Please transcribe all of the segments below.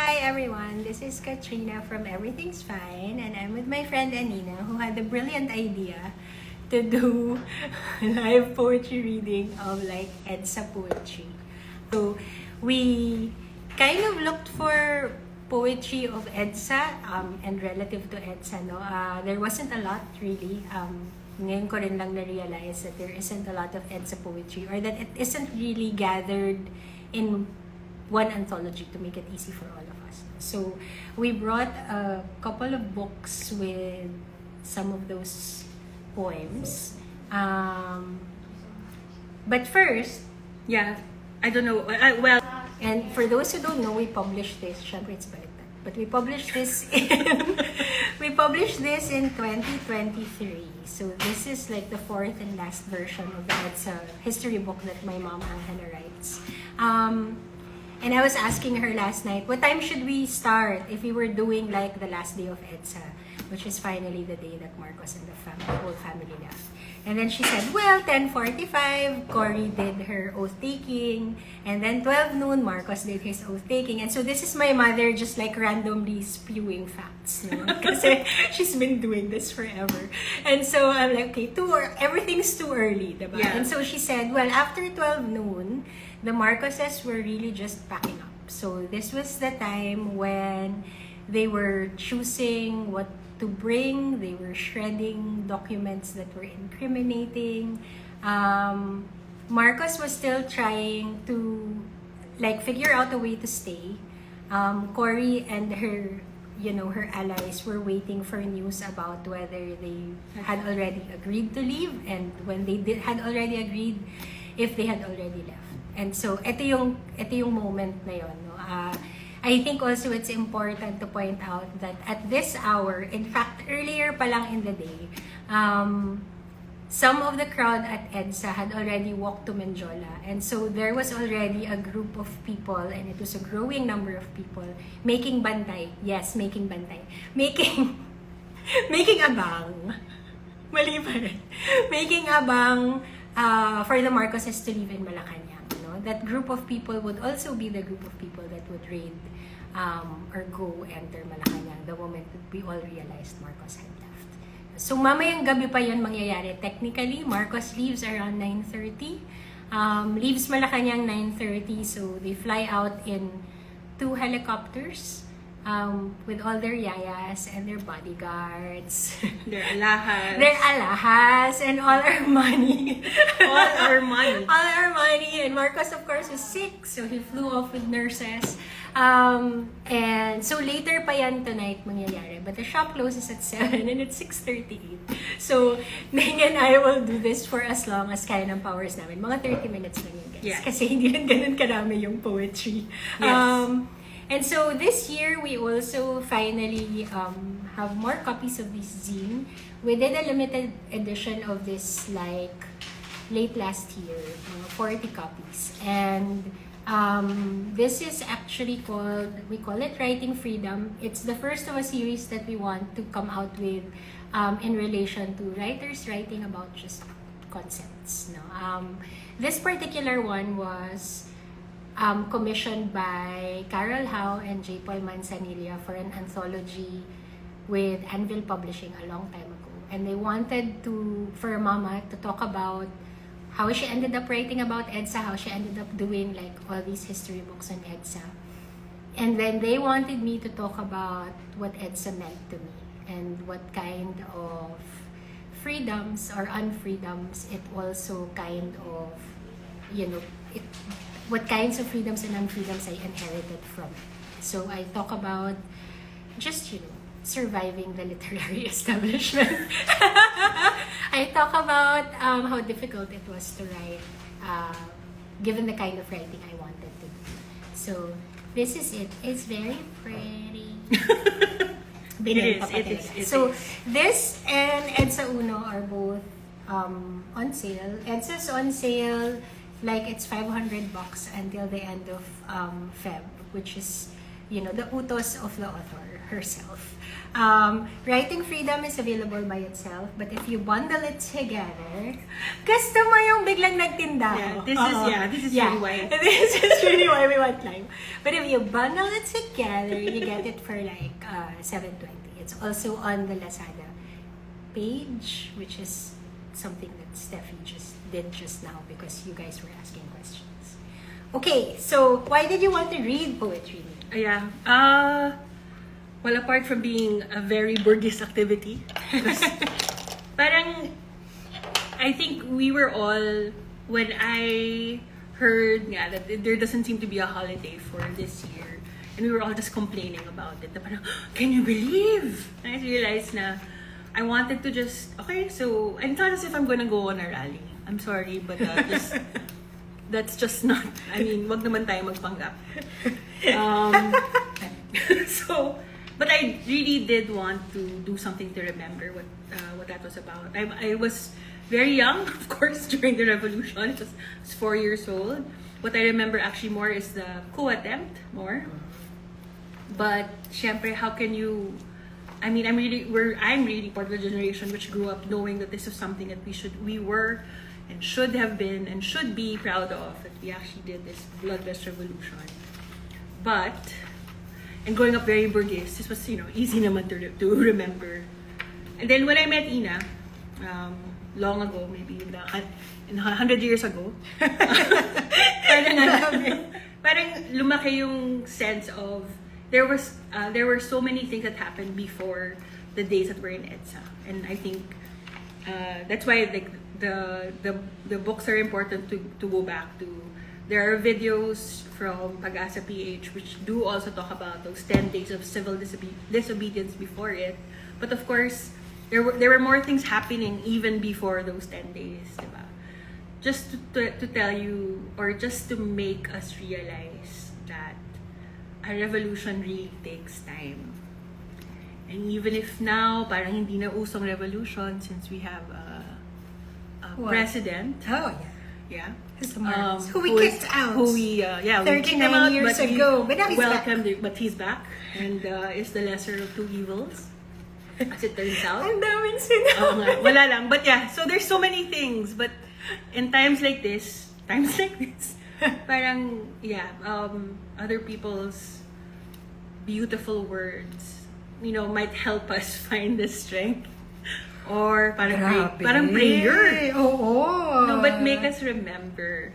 Hi everyone, this is Katrina from Everything's Fine, and I'm with my friend Anina, who had the brilliant idea to do live poetry reading of like EDSA poetry. So we kind of looked for poetry of EDSA and relative to EDSA. No? There wasn't a lot really. Ngayon ko rin lang na-realize that there isn't a lot of EDSA poetry or that it isn't really gathered in one anthology to make it easy for all of us. So we brought a couple of books with some of those poems. But first, Yeah, I don't know. Well, and for those who don't know, we published this. Syempre, it's baliktad. But we published this in 2023. So this is like the fourth and last version of the EDSA history book that my mom Angela writes. And I was asking her last night, what time should we start if we were doing like the last day of EDSA, which is finally the day that Marcos and the whole family left. And then she said, well, 10:45, Cory did her oath-taking, and then 12 noon, Marcos did his oath-taking. And so this is my mother just like randomly spewing facts, no? Kasi she's been doing this forever. And so I'm like, okay, everything's too early, diba? Yeah. And so she said, well, after 12 noon, the Marcoses were really just packing up. So this was the time when they were choosing what to bring. They were shredding documents that were incriminating. Marcos was still trying to like figure out a way to stay. Cory and her allies were waiting for news about whether they had already agreed to leave, and when they had already agreed, if they had already left. And so, ito yung moment na yun. No? I think also it's important to point out that at this hour, in fact, earlier pa lang in the day, some of the crowd at EDSA had already walked to Menjola. And so there was already a group of people, and it was a growing number of people, making bantay. Yes, making bantay. Making abang. Mali pa rin. Making abang for the Marcoses to live in Malacanang. That group of people would also be the group of people that would raid or go enter Malacanang the moment that we all realized Marcos had left. So mamayang gabi pa yun mangyayari. Technically, Marcos leaves around 9:30. Leaves Malacanang 9:30, so they fly out in 2 helicopters with all their yayas and their bodyguards. their alahas. Their alahas and all our money. All our money. All our money. And Marcos, of course, was sick, so he flew off with nurses. And so later pa yan tonight mangyayari. But the shop closes at 7 and it's 6:38. So, Ning and I will do this for as long as kaya ng powers namin. Mga 30 minutes lang yun, guys. Yes. Kasi hindi rin ganun karami yung poetry. Yes. And so this year, we also finally have more copies of this zine. We did a limited edition of this like late last year, 40 copies. And this is actually we call it Writing Freedom. It's the first of a series that we want to come out with in relation to writers writing about just concepts. No? This particular one was commissioned by Carol Howe and J. Paul Manzanilla for an anthology with Anvil Publishing a long time ago. And they wanted for Mama to talk about how she ended up writing about EDSA, how she ended up doing like all these history books on EDSA. And then they wanted me to talk about what EDSA meant to me and what kind of freedoms or unfreedoms it also kind of, what kinds of freedoms and unfreedoms I inherited from it. So I talk about just, surviving the literary establishment. I talk about how difficult it was to write, given the kind of writing I wanted to do. So this is it. It's very pretty. It is. So this and EDSA Uno are both on sale. EDSA's on sale, like it's $500 until the end of Feb, which is the utos of the author herself. Writing Freedom is available by itself, but if you bundle it together, gusto mo yung biglang nagtinda ako. This is really why. This is really why we want Lime. But if you bundle it together, you get it for like $7.20. It's also on the Lazada page, which is something that Steffi just did just now because you guys were asking questions. Okay, so why did you want to read poetry? Yeah. Well, apart from being a very Burgess activity, parang, I think we were all, when I heard that there doesn't seem to be a holiday for this year, and we were all just complaining about it. Na parang, can you believe? And I realized na I wanted to just, okay, so, and it's not as if I'm gonna go on a rally. I'm sorry, but that's just not, I mean, wag naman tayo magpanggap. So, but I really did want to do something to remember what that was about. I was very young, of course, during the revolution. I was 4 years old. What I remember actually more is the coup attempt more. But, syempre, how can you? I mean, I'm really part of the generation which grew up knowing that this is something that we were, and should have been, and should be proud of. That we actually did this bloodless revolution. But, and growing up very Burgess, this was, easy naman to remember. And then when I met Ina, long ago, maybe in 100 years ago, parang lumaki yung sense of, there were so many things that happened before the days that were in EDSA. And I think that's why like the books are important to go back to. There are videos from Pag-asa PH which do also talk about those 10 days of civil disobedience before it. But of course, there were more things happening even before those 10 days, diba? Just to tell you, or just to make us realize that a revolution really takes time. And even if now, parang hindi na usong revolution since we have a president. Oh, yeah. Yeah. Who we kicked out. Who we 39 years ago. But now he's welcomed back. But he's back. And is the lesser of two evils. As it turns out. Ang daming sinabi. Wala lang. But yeah, so there's so many things. But in times like this, parang, yeah, other people's beautiful words, might help us find the strength. Or parang prayer. Oo. No, but make us remember,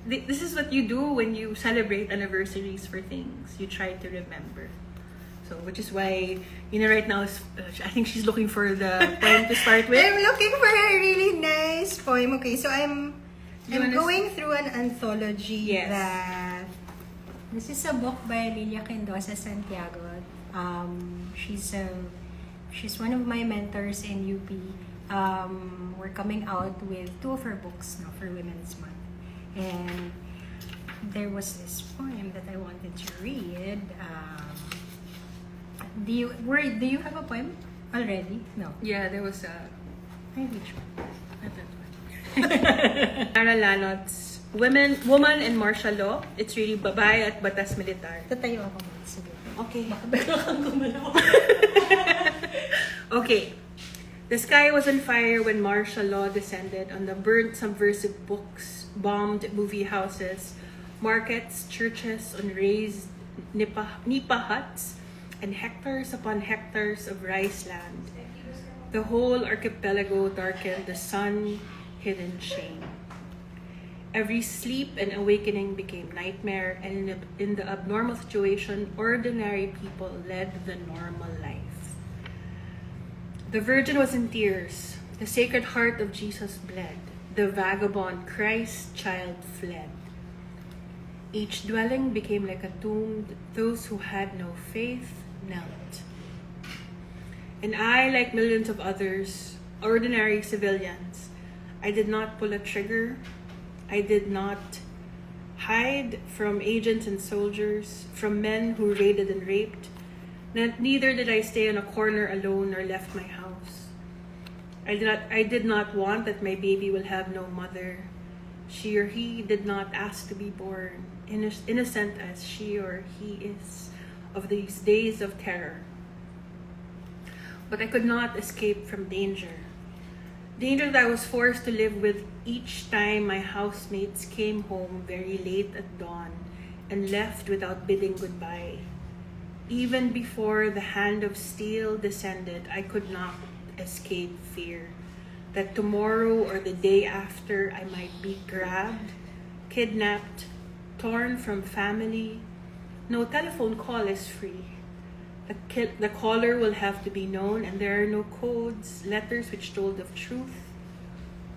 this is what you do when you celebrate anniversaries for things. You try to remember. So, which is why, right now, I think she's looking for the poem to start with. I'm looking for a really nice poem. Okay, so I'm going through an anthology that... This is a book by Lilia Quindosa Santiago. She's one of my mentors in UP. We're coming out with 2 of her books now for Women's Month. And there was this poem that I wanted to read. Do you have a poem already? No. Yeah, there was a... Which one? Not that one. Clara Lanot's Woman and Martial Law. It's really Babae at Batas Militar. Tatayo ako mo. Sige. Okay. Baka bigla kang gumalaw. Okay. The sky was on fire when martial law descended on the burnt subversive books, bombed movie houses, markets, churches, on raised nipa huts, and hectares upon hectares of rice land. The whole archipelago darkened, the sun hid in shame. Every sleep and awakening became nightmare, and in the abnormal situation, ordinary people led the normal life. The Virgin was in tears. The Sacred Heart of Jesus bled. The vagabond Christ child fled. Each dwelling became like a tomb. Those who had no faith knelt. And I, like millions of others, ordinary civilians, I did not pull a trigger. I did not hide from agents and soldiers, from men who raided and raped. Neither did I stay in a corner alone or left my house. I did not want that my baby will have no mother. She or he did not ask to be born. innocent as she or he is of these days of terror. But I could not escape from danger. Danger that I was forced to live with each time my housemates came home very late at dawn and left without bidding goodbye. Even before the hand of steel descended, I could not escape fear that tomorrow or the day after I might be grabbed, kidnapped, torn from family. No telephone call is free. The caller will have to be known, and there are no codes, letters which told of truth.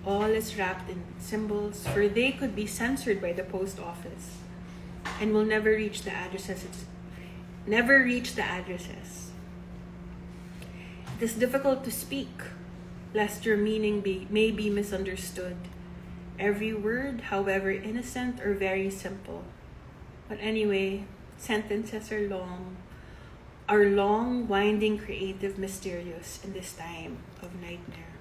All is wrapped in symbols, for they could be censored by the post office and will never reach the addresses. It is difficult to speak, lest your meaning may be misunderstood. Every word, however innocent or very simple. But anyway, sentences are long, winding, creative, mysterious in this time of nightmare.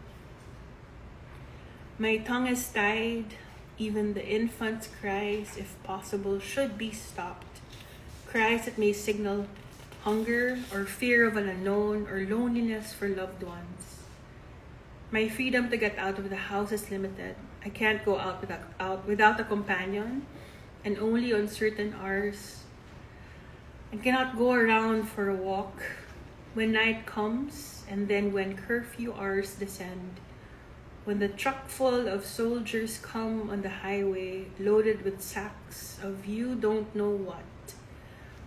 My tongue is tied, even the infant's cries, if possible, should be stopped. Cries that may signal hunger or fear of an unknown or loneliness for loved ones. My freedom to get out of the house is limited. I can't go out without a companion, and only on certain hours. I cannot go around for a walk when night comes, and then when curfew hours descend, when the truck full of soldiers come on the highway loaded with sacks of you don't know what.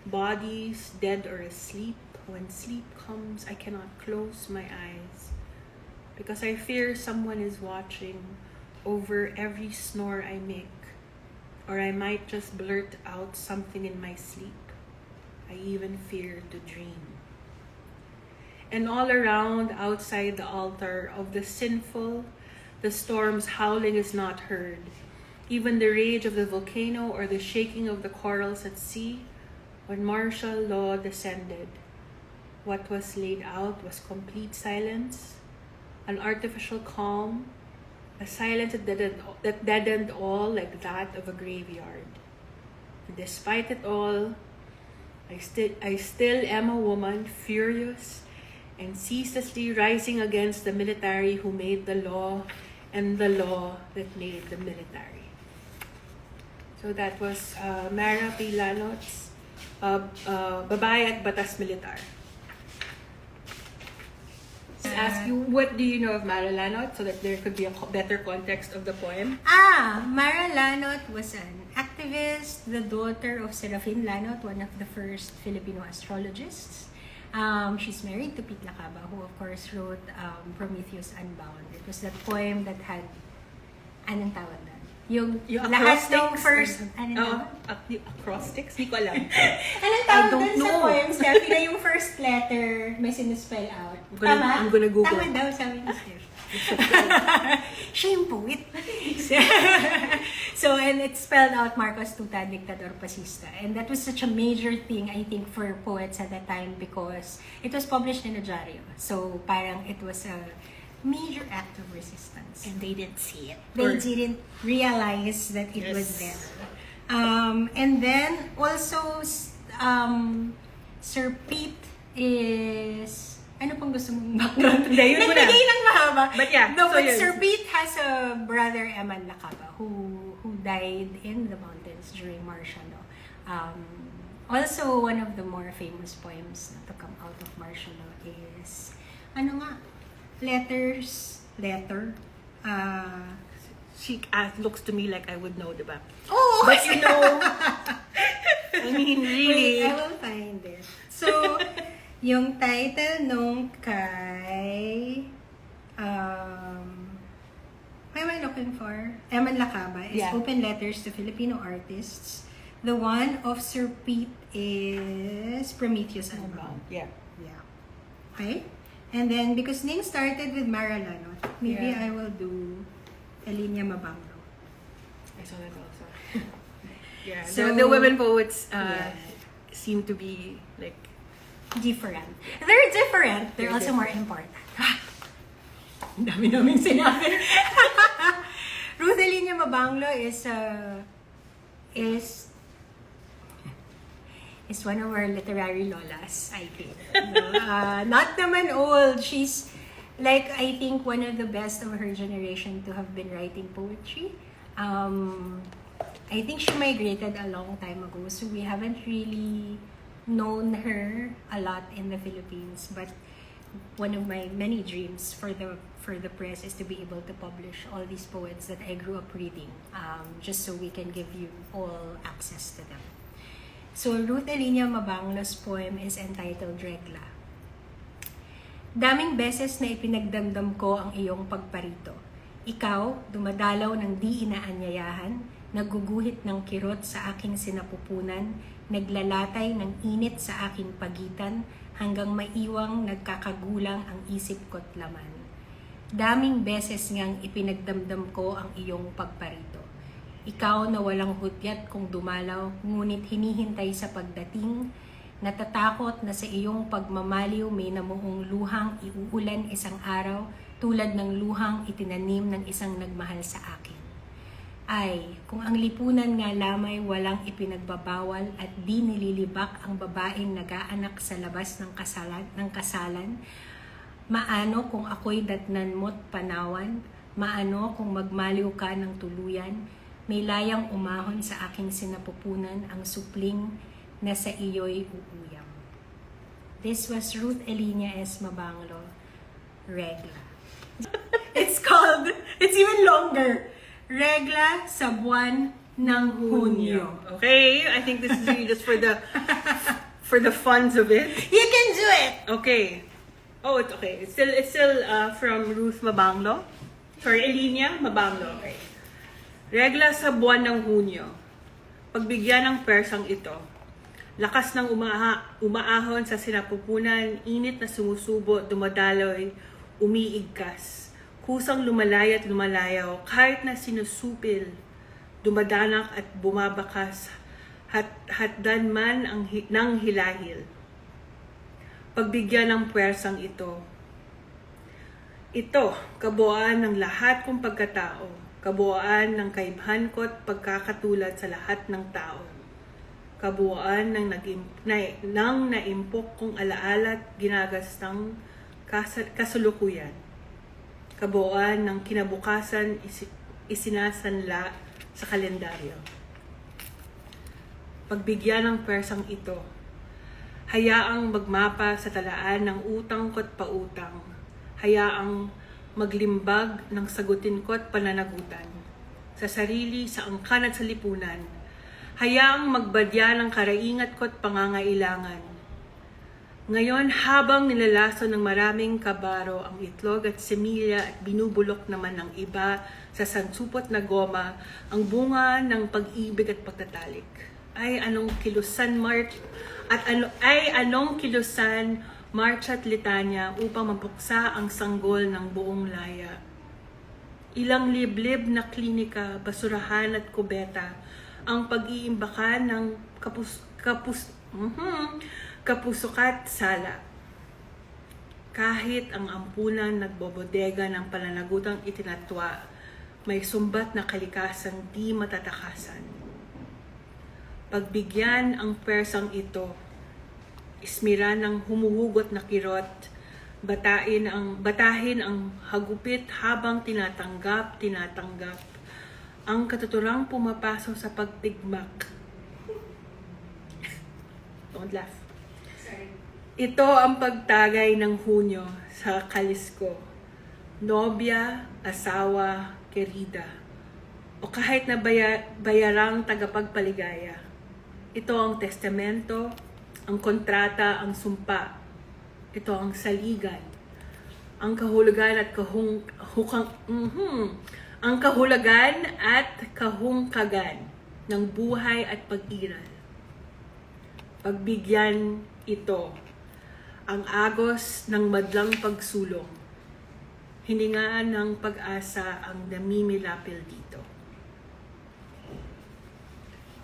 Bodies dead or asleep. When sleep comes, I cannot close my eyes because I fear someone is watching over every snore I make, or I might just blurt out something in my sleep. I even fear to dream. And all around, outside the altar of the sinful, the storm's howling is not heard. Even the rage of the volcano or the shaking of the corals at sea. When martial law descended, what was laid out was complete silence, an artificial calm, a silence that deadened all like that of a graveyard. And despite it all, I still am a woman, furious and ceaselessly rising against the military who made the law and the law that made the military. So that was Mara P. Lanot's Babae at Batas Militar. Let's ask you, what do you know of Mara Lanot so that there could be a better context of the poem? Mara Lanot was an activist, the daughter of Serafin Lanot, one of the first Filipino astrologists. She's married to Pete Lacaba, who of course wrote Prometheus Unbound. It was that poem that had, anong tawag na? Yung lahat ng first, acrostics? Hindi ko alam. Anong tawag dun sa poem, Steffi, na yung first letter may sinispell out? I'm gonna Google. Tama daw, sabi ni Steph. Siya yung poet. So, and it spelled out Marcos Tuta, Dictador Fascista. And that was such a major thing, I think, for poets at that time because it was published in a diario. So, parang it was a major act of resistance. And they didn't see it. They didn't realize that it was there. And then, also, Sir Pete is... Ano pang gusto mong background? Hindi, yun muna. Nagbigay ng mahaba. But yeah. No, but Sir Pete has a brother, Eman Lacaba, who died in the mountains during martial law. Also, one of the more famous poems to come out of martial law is, letter. She looks to me like I would know, diba? Oh! But you know, I mean, really. Wait, I will find it. So, yung title nung kay what am I looking for? Eman Lacaba is Open Letters to Filipino Artists. The one of Sir Pete is Prometheus Unbound. Yeah. Okay? And then, because Ning started with Mara Lanot, maybe I will do Elinia Mabanglo. I saw that also. Yeah. So, the women poets seem to be like different. They're different. They're also more important. Ang dami naming sinabi. Ruth Elinia Mabanglo is is one of our literary lolas, I think. No? Not naman old. She's like, I think, one of the best of her generation to have been writing poetry. I think she migrated a long time ago, so we haven't really known her a lot in the Philippines. But one of my many dreams for the press is to be able to publish all these poets that I grew up reading, just so we can give you all access to them. So Ruth Elinia Mabanglo's poem is entitled Regla. Daming beses na ipinagdamdam ko ang iyong pagparito. Ikaw, dumadalaw ng di inaanyayahan, nagguguhit ng kirot sa aking sinapupunan, naglalatay ng init sa aking pagitan, hanggang maiwang nagkakagulang ang isip ko't laman. Daming beses ngang ipinagdamdam ko ang iyong pagparito. Ikaw na walang hudyat kung dumalaw, ngunit hinihintay sa pagdating, natatakot na sa iyong pagmamaliw may namuong luhang iuulan isang araw, tulad ng luhang itinanim ng isang nagmahal sa akin. Ay, kung ang lipunan nga lamay walang ipinagbabawal at di nililibak ang babaeng nag-aanak sa labas ng kasalan, maano kung ako'y datnan mo't panawan, maano kung magmaliw ka ng tuluyan, may layang umahon sa aking sinapupunan ang supling na sa iyo'y uuyam. This was Ruth Elinia S. Mabanglo, Regla. It's even longer. Regla sa buwan ng Hunyo. Okay, I think this is really just for the funds of it. You can do it! Okay. Oh, it's okay. It's still from Ruth Mabanglo. Sorry, Elinia Mabanglo. Okay. Regla sa buwan ng Hunyo. Pagbigyan ng persang ito. Lakas ng umaahon sa sinapupunan, init na sumusubo, dumadaloy, umiigkas. Kusang lumalay at lumalayaw, kahit na sinusupil, dumadanak at bumabakas, hatdan man ng hilahil. Pagbigyan ng puwersang ito. Ito, kabuuan ng lahat kong pagkatao, kabuuan ng kaibhan ko't pagkakatulad sa lahat ng tao. Kabuuan ng naimpok kong alaala at ginagastang kasulukuyan. Kabuuan ng kinabukasan isinasanla sa kalendaryo. Pagbigyan ng persang ito, hayaang magmapa sa talaan ng utang ko't pautang, hayaang maglimbag ng sagutin ko't pananagutan, sa sarili, sa angkan at sa lipunan, hayaang magbadya ng karaingat ko't pangangailangan. Ngayon, habang nilalaso ng maraming kabaro ang itlog at semilya at binubulok naman ng iba sa sansupot na goma ang bunga ng pag-ibig at pagtatalik. Anong kilusan marcha at litanya upang mapuksa ang sanggol ng buong laya. Ilang liblib na klinika, basurahan at kubeta ang pag-iimbakan ng kapusukat sala. Kahit ang ampunan nagbobodega ng pananagutang itinatwa, may sumbat na kalikasan di matatakasan. Pagbigyan ang persang ito, ismira ng humuhugot na kirot, batahin ang hagupit habang tinatanggap, ang katuturang pumapasok sa pagtigmak. Don't laugh. Ito ang pagtagay ng Hunyo sa kalis ko. Nobya, asawa, kerida. O kahit na bayarang tagapagpaligaya. Ito ang testamento, ang kontrata, ang sumpa. Ito ang saligan. Ang kahulugan at kahungkagan ng buhay at pag-iral. Pagbigyan ito ang agos ng madlang pagsulong. Hiningaan ng pag-asa ang namimilapil dito.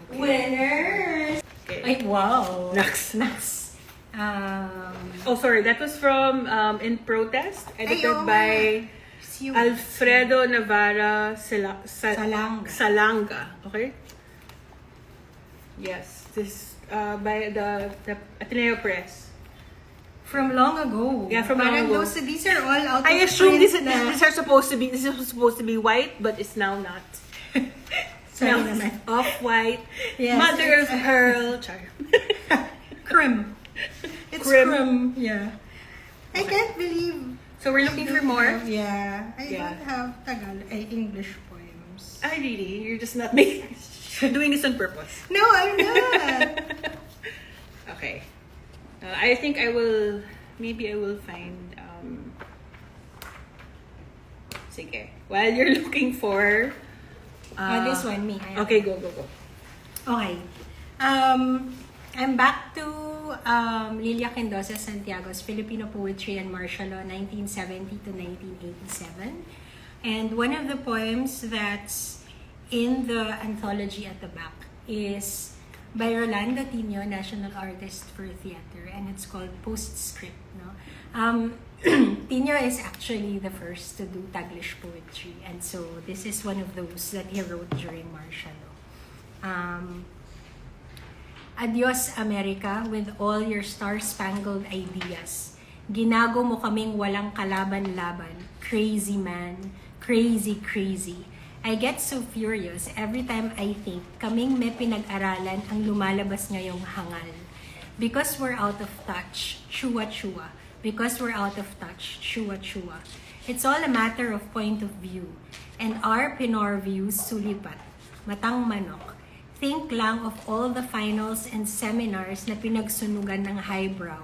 Okay. Winners! Okay. Ay, wow! Next. Um, Oh, sorry. That was from In Protest, edited by Alfredo Navarra Salanga. Salanga. Okay? Yes. This by the Ateneo Press. From long ago. Yeah, from long Parang ago. Those, these are all out I of assume print this is supposed to be white, but it's now not. Sorry Now naman. it's off-white. Yes, Mother of it's- pearl. Char. Crim. It's Crim. crim. Yeah. I can't believe. So we're looking for more. Yeah. I Yeah. don't have English poems. I really, you're just not making. Doing this on purpose. No, I'm not. Okay. I think I will. Maybe I will find. Sige. While you're looking for. This one, me. Okay, go. Okay. I'm back to Lilia Quindosa Santiago's Filipino Poetry and Martial Law, 1970 to 1987. And one of the poems that's in the anthology at the back is by Rolando Tino, National Artist for Theater, and it's called Postscript. No? Tino is actually the first to do Taglish poetry, and so this is one of those that he wrote during martial law. Adios America, with all your star-spangled ideas. Ginago mo kaming walang kalaban-laban. Crazy man, crazy. I get so furious every time I think kaming may pinag-aralan ang lumalabas ngayong hangal. Because we're out of touch, chua. Because we're out of touch, chua. It's all a matter of point of view. And our Pinor views sulipat. Matang manok. Think lang of all the finals and seminars na pinagsunugan ng highbrow.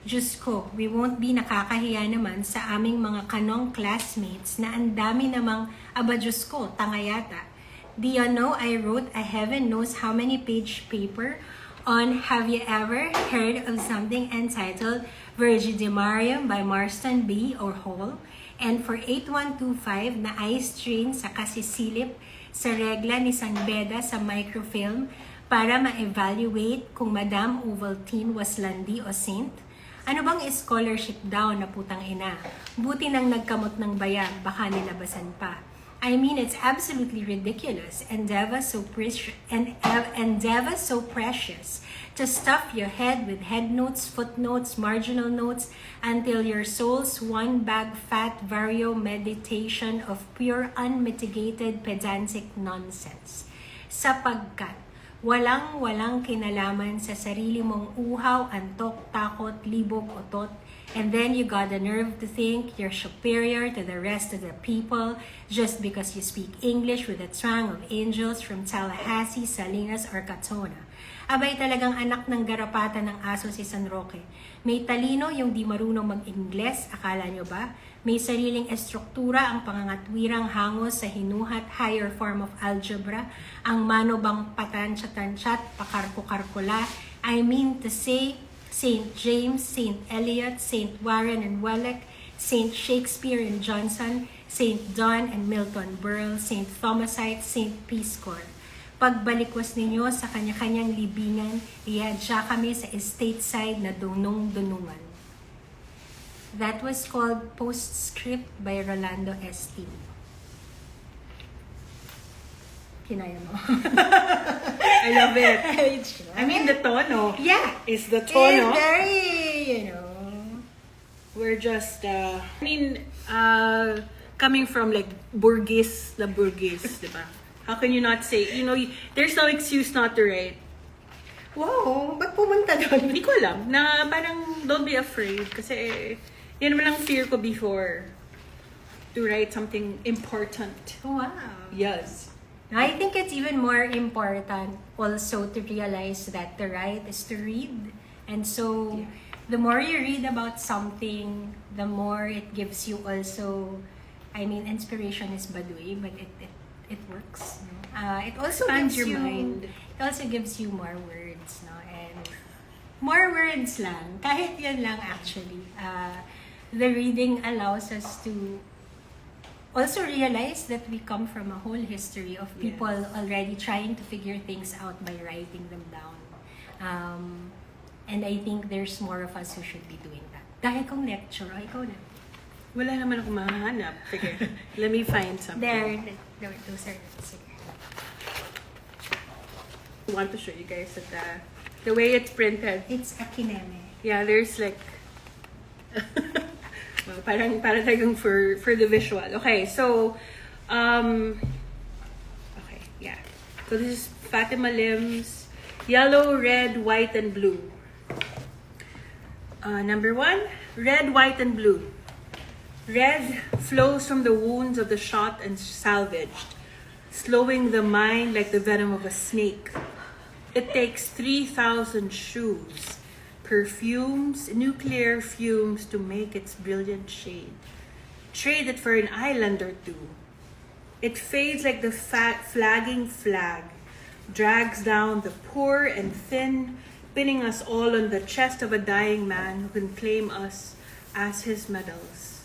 Diyos ko, we won't be nakakahiya naman sa aming mga kanong classmates na ang dami namang, aba Diyos ko, tanga yata. Do you know I wrote a heaven knows how many page paper on Have You Ever Heard of Something entitled Virgidemarium by Marston B. or Hall? And for 8125 na ice train sa kasisilip sa regla ni San Beda sa microfilm para ma-evaluate kung Madame Ovaltine was landi o saint? Ano bang scholarship daw na putang ina? Buti nang nagkamot ng bayan, baka nilabasan pa. I mean, it's absolutely ridiculous. Endeavor so precious to stuff your head with head notes, footnotes, marginal notes, until your soul's one bag fat vario meditation of pure unmitigated pedantic nonsense. Sapagkat walang kinalaman sa sarili mong uhaw, antok, takot, libog, otot, and then you got the nerve to think you're superior to the rest of the people just because you speak English with a twang of angels from Tallahassee, Salinas, or Katona. Abay talagang anak ng garapatan ng aso si San Roque. May talino yung di marunong mag-Ingles, akala nyo ba? May sariling estruktura ang pangangatwirang hangos sa hinuhat higher form of algebra, ang manobang patansya-tansya't pakarko-karkula. I mean to say, St. James, St. Eliot, St. Warren and Welleck, St. Shakespeare and Johnson, St. John and Milton Berle, St. Thomasite, St. Peace Corps. Pagbalikwas ninyo sa kanya-kanyang libingan, iadya kami sa estate side na dunong-dunungan. That was called Postscript by Rolando S. Tino. Kinaya mo. I love it. Sure. I mean, the tono. Yeah. Is the It's tono. very, We're just, coming from like Burgess, di ba? How can you not say, there's no excuse not to write. wow, ba't pumunta doon? Hindi ko alam, na parang don't be afraid. Kasi, yan naman ang fear ko before. To write something important. Wow. Yes. I think it's even more important also to realize that to write is to read. And so, Yeah. the more you read about something, the more it gives you also, inspiration is baduy, but it works. No? It also Expands gives your you, mind. It also gives you more words, no? And more words lang. Kahit yan lang actually. The reading allows us to also realize that we come from a whole history of people already trying to figure things out by writing them down. And I think there's more of us who should be doing that. Dahil kong lecture, ikaw na. Wala naman akong mahanap. Sige, let me find something. Those are, sige. I want to show you guys that The way it's printed. It's akineme. Yeah, there's like well, parang talagang for the visual. Okay, so okay, yeah. So this is Fatima Lim's Yellow, Red, White, and Blue. Number 1, red, white, and blue. Red flows from the wounds of the shot and salvaged, slowing the mind like the venom of a snake. It takes 3,000 shoes, perfumes, nuclear fumes to make its brilliant shade. Trade it for an island or two. It fades like the flagging flag, drags down the poor and thin, pinning us all on the chest of a dying man who can claim us as his medals.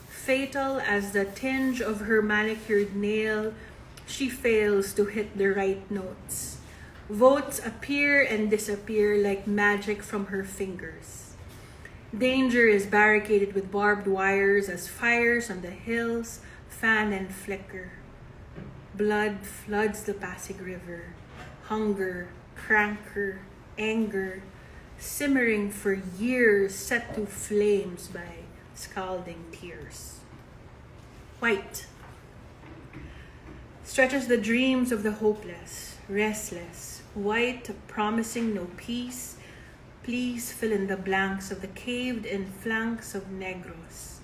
Fatal as the tinge of her manicured nail, she fails to hit the right notes. Votes appear and disappear like magic from her fingers. Danger is barricaded with barbed wires as fires on the hills fan and flicker. Blood floods the Pasig River. Hunger, crankor, anger, simmering for years, set to flames by scalding tears. White stretches the dreams of the hopeless, restless. White, promising no peace. Please fill in the blanks of the caved-in flanks of Negros.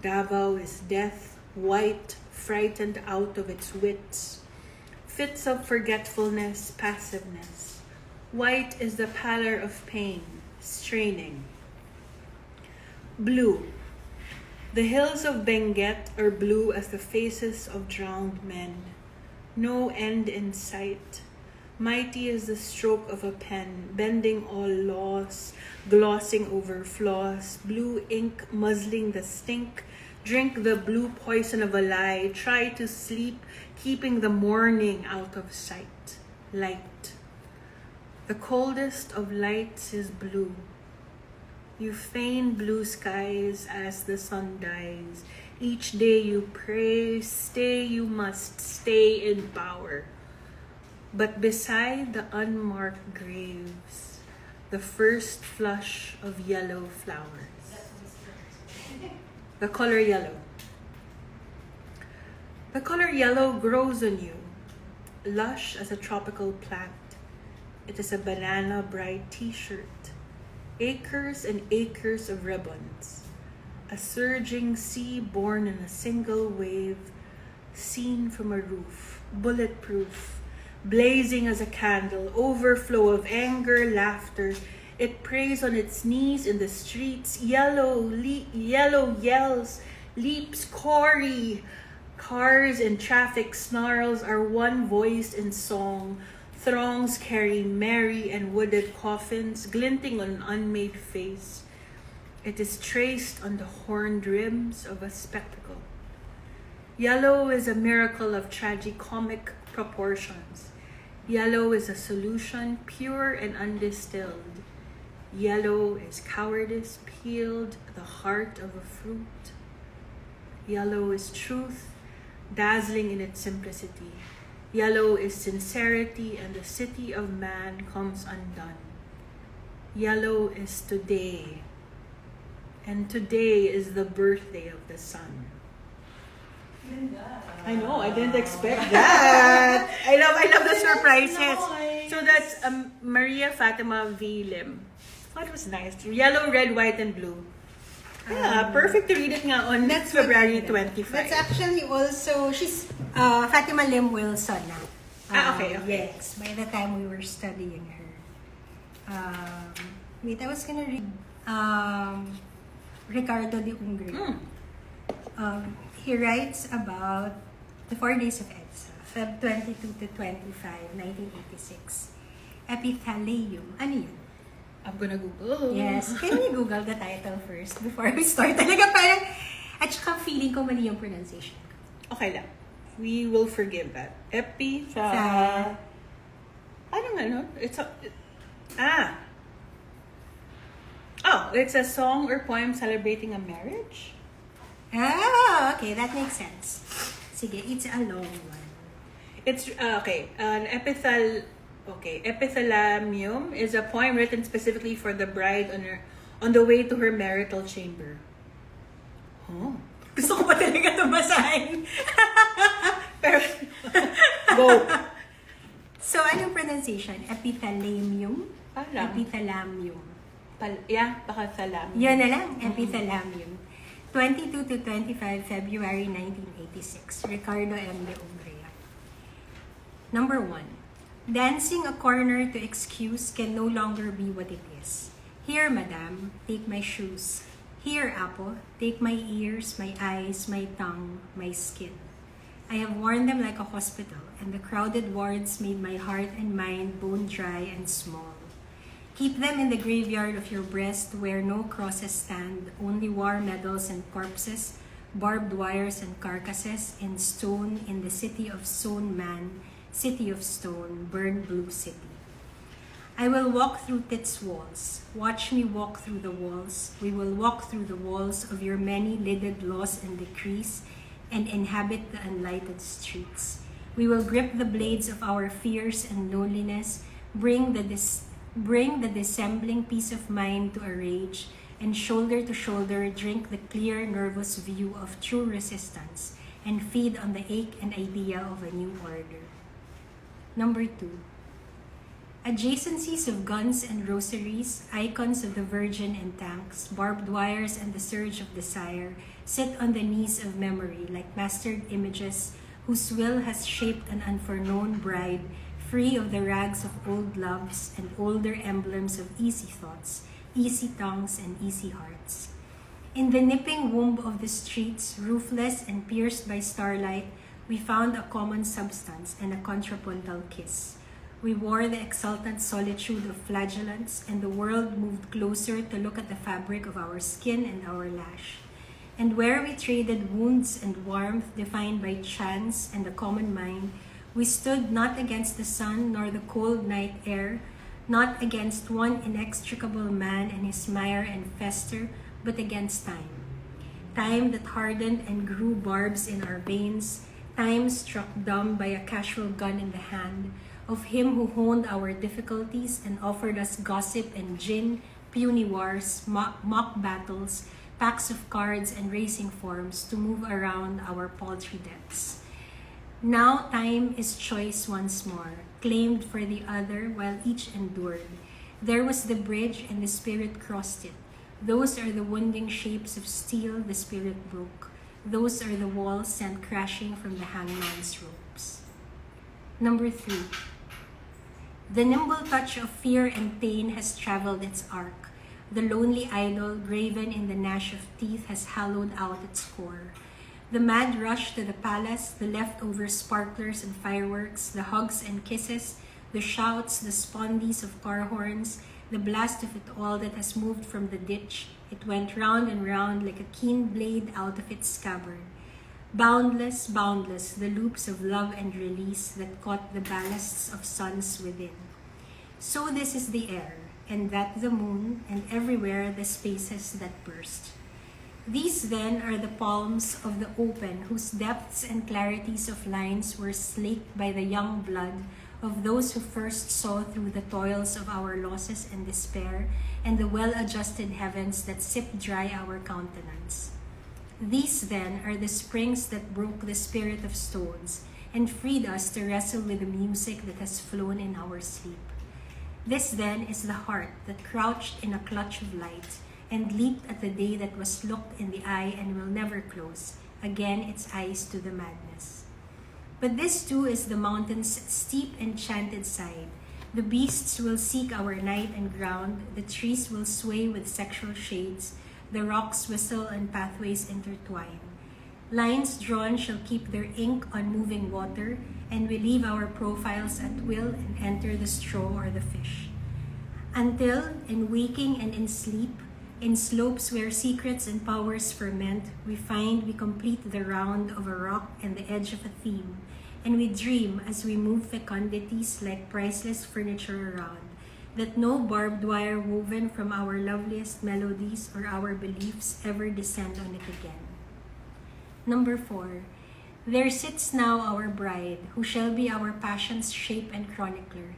Davao is death, white, frightened out of its wits. Fits of forgetfulness, passiveness. White is the pallor of pain, straining. Blue. The hills of Benguet are blue as the faces of drowned men. No end in sight. Mighty is the stroke of a pen, bending all laws, glossing over flaws. Blue ink muzzling the stink. Drink the blue poison of a lie. Try to sleep, keeping the morning out of sight. Light. The coldest of lights is blue. You feign blue skies as the sun dies. Each day you pray, stay you must, stay in power. But beside the unmarked graves, the first flush of yellow flowers. The color yellow. The color yellow grows on you, lush as a tropical plant. It is a banana bright t-shirt, acres and acres of ribbons, a surging sea born in a single wave, seen from a roof, bulletproof, blazing as a candle, overflow of anger, laughter. It prays on its knees in the streets, yellow yells, leaps, Cory. Cars and traffic snarls are one voice in song. Throngs carry merry and wooded coffins, glinting on an unmade face. It is traced on the horned rims of a spectacle. Yellow is a miracle of tragicomic proportions. Yellow is a solution, pure and undistilled. Yellow is cowardice peeled, the heart of a fruit. Yellow is truth, dazzling in its simplicity. Yellow is sincerity, and the city of man comes undone. Yellow is today, and today is the birthday of the sun. I know, I didn't expect that. I love the surprises. So that's Maria Fatima V. Lim. What was nice? Yellow, red, white, and blue. Yeah, perfect to read it nga on February 25. That's actually also, she's Fatima Lim Wilson na. Okay. Yes, by the time we were studying her. Wait, I was gonna read Ricardo de Ungri. He writes about the 4 days of EDSA, Feb 22 to 25, 1986. Epithalium. Ano yun? I'm gonna Google. Yes. Can we Google the title first before we start? Talaga parang, at saka feeling ko mali yung pronunciation. Okay lang. We will forgive that. Ano? It's a... Oh, it's a song or poem celebrating a marriage? Okay. That makes sense. Sige, it's a long one. It's, okay. An epithal Okay, Epithalamium is a poem written specifically for the bride on the way to her marital chamber. Oh. Gusto ko pa talaga ito basahin. Pero, go. So, anong pronunciation? Epithalamium? Parang. Epithalamium. Pakathalamium. Yun na lang, Epithalamium. 22 to 25 February 1986. Ricardo M. de Umbria. Number 1. Dancing a corner to excuse can no longer be what it is. Here, madam, take my shoes. Here, apple, take my ears, my eyes, my tongue, my skin. I have worn them like a hospital, and the crowded wards made my heart and mind bone dry and small. Keep them in the graveyard of your breast where no crosses stand, only war medals and corpses, barbed wires and carcasses, in stone in the city of stone man, city of stone, burned blue city. I will walk through its walls. Watch me walk through the walls. We will walk through the walls of your many lidded laws and decrees and inhabit the unlighted streets. We will grip the blades of our fears and loneliness, bring the dissembling peace of mind to a rage, and shoulder to shoulder drink the clear, nervous view of true resistance and feed on the ache and idea of a new order. Number 2. Adjacencies of guns and rosaries, icons of the Virgin and tanks, barbed wires and the surge of desire sit on the knees of memory like mastered images whose will has shaped an unforeknown bride, free of the rags of old loves and older emblems of easy thoughts, easy tongues, and easy hearts. In the nipping womb of the streets, roofless and pierced by starlight, we found a common substance and a contrapuntal kiss. We wore the exultant solitude of flagellants, and the world moved closer to look at the fabric of our skin and our lash. And where we traded wounds and warmth defined by chance and the common mind, we stood not against the sun nor the cold night air, not against one inextricable man and his mire and fester, but against time. Time that hardened and grew barbs in our veins, time struck dumb by a casual gun in the hand of him who honed our difficulties and offered us gossip and gin, puny wars, mock battles, packs of cards and racing forms to move around our paltry debts. Now time is choice once more, claimed for the other while each endured. There was the bridge and the spirit crossed it. Those are the wounding shapes of steel the spirit broke. Those are the walls sent crashing from the hangman's ropes. Number 3. The nimble touch of fear and pain has traveled its arc. The lonely idol, graven in the gnash of teeth, has hollowed out its core. The mad rush to the palace, the leftover sparklers and fireworks, the hugs and kisses, the shouts, the spondies of car horns, the blast of it all that has moved from the ditch. It went round and round like a keen blade out of its scabbard. Boundless, boundless, the loops of love and release that caught the ballasts of suns within. So this is the air, and that the moon, and everywhere the spaces that burst. These then are the palms of the open, whose depths and clarities of lines were slaked by the young blood of those who first saw through the toils of our losses and despair, and the well-adjusted heavens that sip dry our countenance. These then are the springs that broke the spirit of stones, and freed us to wrestle with the music that has flown in our sleep. This then is the heart that crouched in a clutch of light, and leaped at the day that was looked in the eye and will never close, again its eyes to the madness. But this too is the mountain's steep enchanted side. The beasts will seek our night and ground, the trees will sway with sexual shades, the rocks whistle and pathways intertwine. Lines drawn shall keep their ink on moving water, and we leave our profiles at will and enter the straw or the fish. Until, in waking and in sleep, in slopes where secrets and powers ferment, we find we complete the round of a rock and the edge of a theme, and we dream as we move fecundities like priceless furniture around, that no barbed wire woven from our loveliest melodies or our beliefs ever descend on it again. Number 4. There sits now our bride, who shall be our passion's shape and chronicler.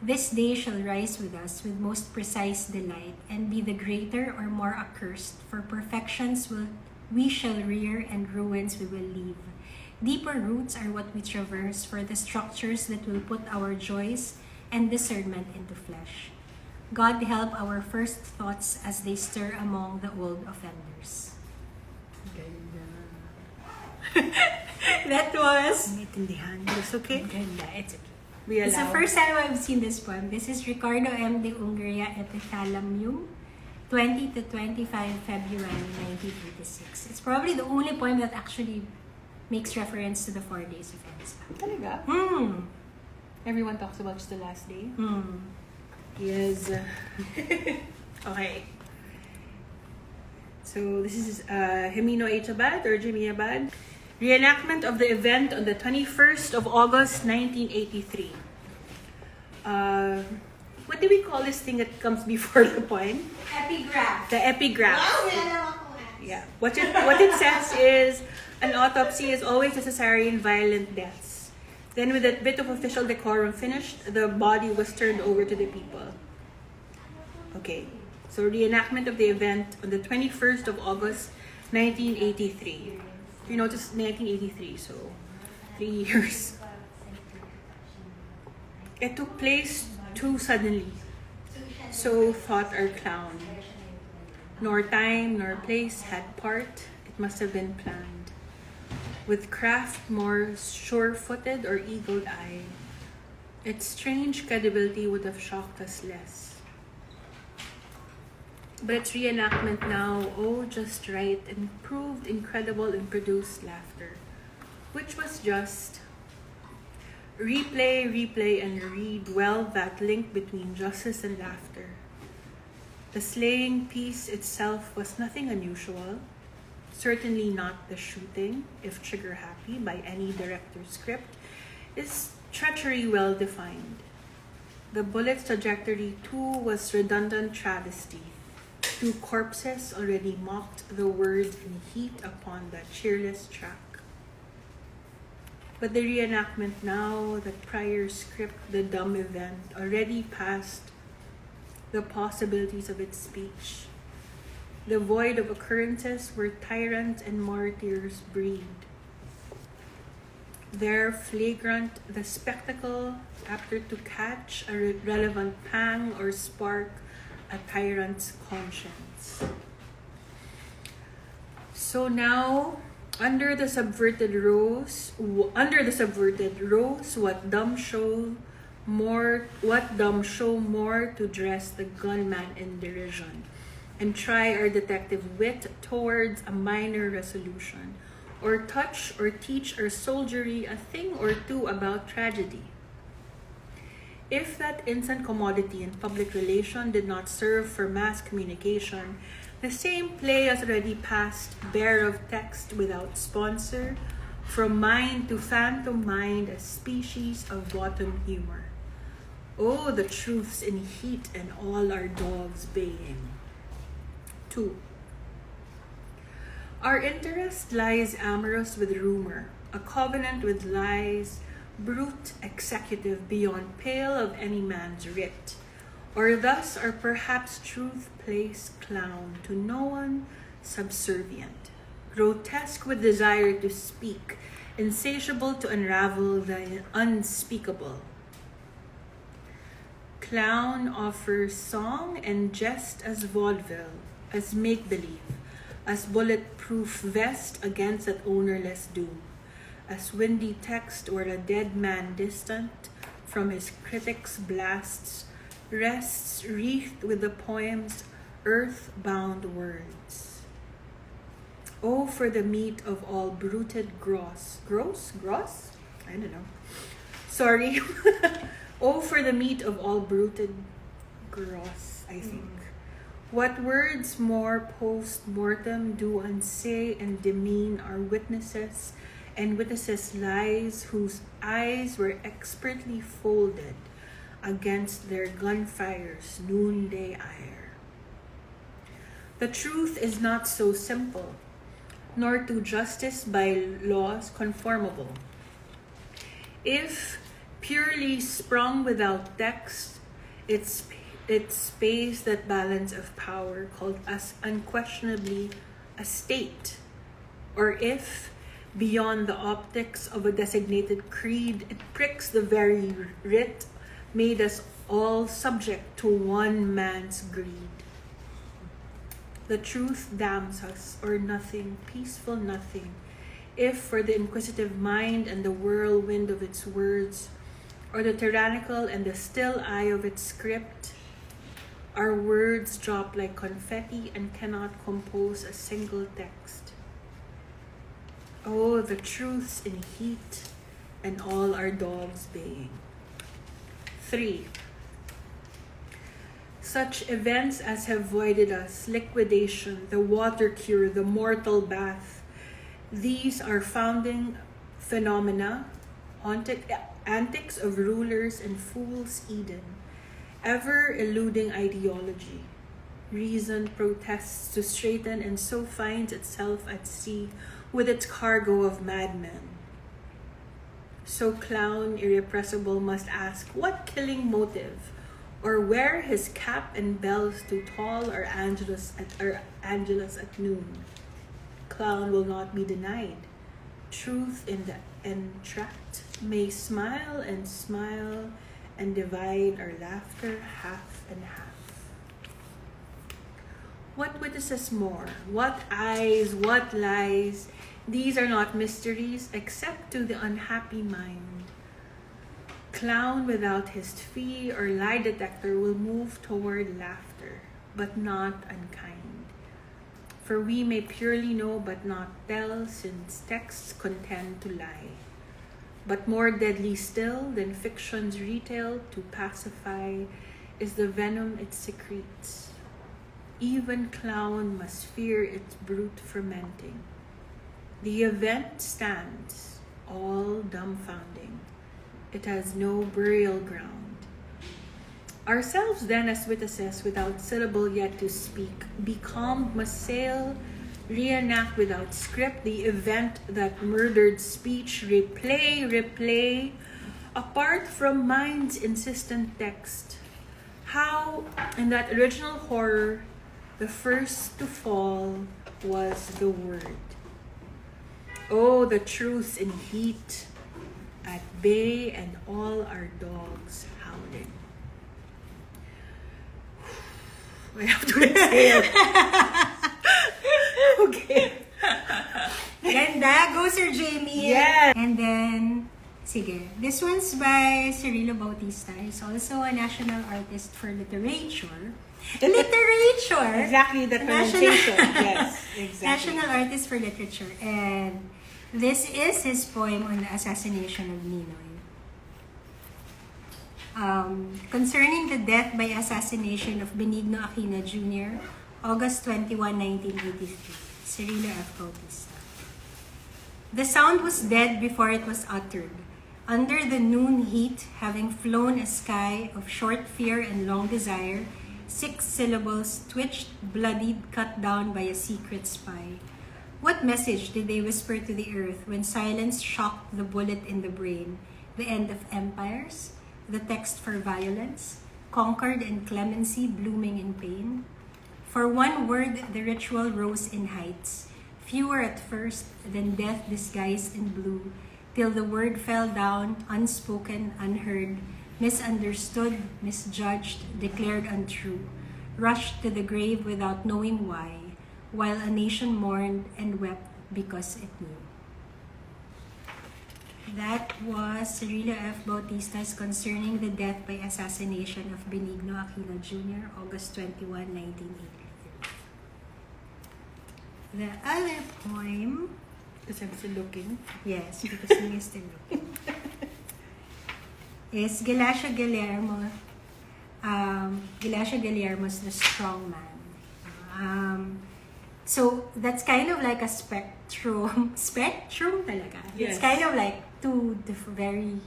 This day shall rise with us with most precise delight, and be the greater or more accursed, for perfections we shall rear, and ruins we will leave. Deeper roots are what we traverse for the structures that will put our joys and discernment into flesh. God help our first thoughts as they stir among the old offenders. That was... Maintindihan. It's okay. Ganda. It's okay. We It's the allow. first time I've seen this poem. This is Ricardo M. de Ungria Epithalamium, 20 to 25 February 1986. It's probably the only poem that actually makes reference to the 4 days of Edsa. Talaga? Everyone talks about just the last day. Yes. Okay. So this is Himino H. Abad or Jimmy Abad. Reenactment of the event on the 21st of August 1983. What do we call this thing that comes before the poem? Epigraph. The epigraph. Wow, Yeah. What it says is, an autopsy is always necessary in violent deaths. Then with that bit of official decorum finished, the body was turned over to the people. Okay. So reenactment of the event on the 21st of August 1983. You know, just 1983, so 3 years. It took place too suddenly. So thought our clown. Nor time nor place had part, it must have been planned. With craft more sure-footed or eagle-eyed, its strange credibility would have shocked us less. But its reenactment now, oh, just right, and proved incredible and produced laughter, which was just replay, and read well that link between justice and laughter. The slaying piece itself was nothing unusual, certainly not the shooting, if trigger-happy by any director's script, is treachery well defined. The bullet's trajectory too was redundant travesty. Two corpses already mocked the word in heat upon that cheerless track. But the reenactment now, the prior script, the dumb event, already passed the possibilities of its speech. The void of occurrences where tyrants and martyrs breed. There flagrant the spectacle, after to catch a relevant pang or spark a tyrant's conscience. So now, under the subverted rose, what dumb show more to dress the gunman in derision, and try our detective wit towards a minor resolution, or touch or teach our soldiery a thing or two about tragedy. If that instant commodity in public relation did not serve for mass communication, the same play has already passed bare of text without sponsor, from mind to phantom mind, a species of bottom humor. Oh, the truths in heat and all our dogs baying. 2. Our interest lies amorous with rumor, a covenant with lies, brute executive beyond pale of any man's writ, or thus our perhaps truth place clown to no one subservient, grotesque with desire to speak, insatiable to unravel the unspeakable. Clown offers song and jest as vaudeville, as make-believe, as bulletproof vest against that ownerless doom, as windy text where a dead man distant from his critics' blasts rests wreathed with the poem's earth-bound words. Oh, for the meat of all bruted gross? I don't know. Sorry. Oh, for the meat of all bruted gross, I think. What words more post-mortem do unsay and demean our witnesses, and witnesses' lies whose eyes were expertly folded against their gunfire's noonday ire. The truth is not so simple, nor to justice by laws conformable. If Purely sprung without text, its space, that balance of power called as unquestionably a state, or if, beyond the optics of a designated creed, it pricks the very writ, made us all subject to one man's greed. The truth damns us, or nothing, peaceful nothing, if for the inquisitive mind and the whirlwind of its words, or the tyrannical and the still eye of its script, our words drop like confetti and cannot compose a single text. Oh, the truths in heat and all our dogs baying. 3. Such events as have voided us, liquidation, the water cure, the mortal bath, these are founding phenomena, antics of rulers and fools' Eden, ever eluding ideology. Reason protests to straighten and so finds itself at sea with its cargo of madmen. So clown irrepressible must ask what killing motive, or wear his cap and bells to toll our Angelus at noon. Clown will not be denied. Truth in the entrapped may smile and divide our laughter half and half. What witnesses more? What eyes? What lies? These are not mysteries except to the unhappy mind. Clown without his fee or lie detector will move toward laughter, but not unkind. For we may purely know but not tell, since texts contend to lie. But more deadly still than fiction's retail to pacify is the venom it secretes. Even clown must fear its brute fermenting. The event stands, all dumbfounding. It has no burial ground. Ourselves then as witnesses, without syllable yet to speak, becalmed must sail, reenact without script the event that murdered speech, replay, apart from mind's insistent text. How, in that original horror, the first to fall was the word. Oh, the truths in heat, at bay, and all our dogs howling. I have to exhale. Okay. Ganda. Go, Sir Jamie. Yes. And then, sige. This one's by Cirilo Bautista. He's also a national artist for literature. Literature! Exactly the pronunciation. Yes, exactly. National artist for literature. And this is his poem on the assassination of Ninoy. Concerning the death by assassination of Benigno Aquino Jr., August 21, 1983. Cirilo F. Bautista. The sound was dead before it was uttered. Under the noon heat, having flown a sky of short fear and long desire, 6 syllables twitched, bloodied, cut down by a secret spy. What message did they whisper to the earth when silence shocked the bullet in the brain? The end of empires? The text for violence? Concord and clemency blooming in pain? For one word, the ritual rose in heights, fewer at first, then death disguised in blue, till the word fell down, unspoken, unheard, misunderstood, misjudged, declared untrue, rushed to the grave without knowing why, while a nation mourned and wept because it knew. That was Cirilo F. Bautista's Concerning the Death by Assassination of Benigno Aquino Jr., August 21, 1983. The other poem, Because I'm still looking. yes, because we are still looking, is Galacia Guillermo. Galacia Guillermo's The Strong Man. So that's kind of like a spectrum talaga. Yes. It's kind of like two very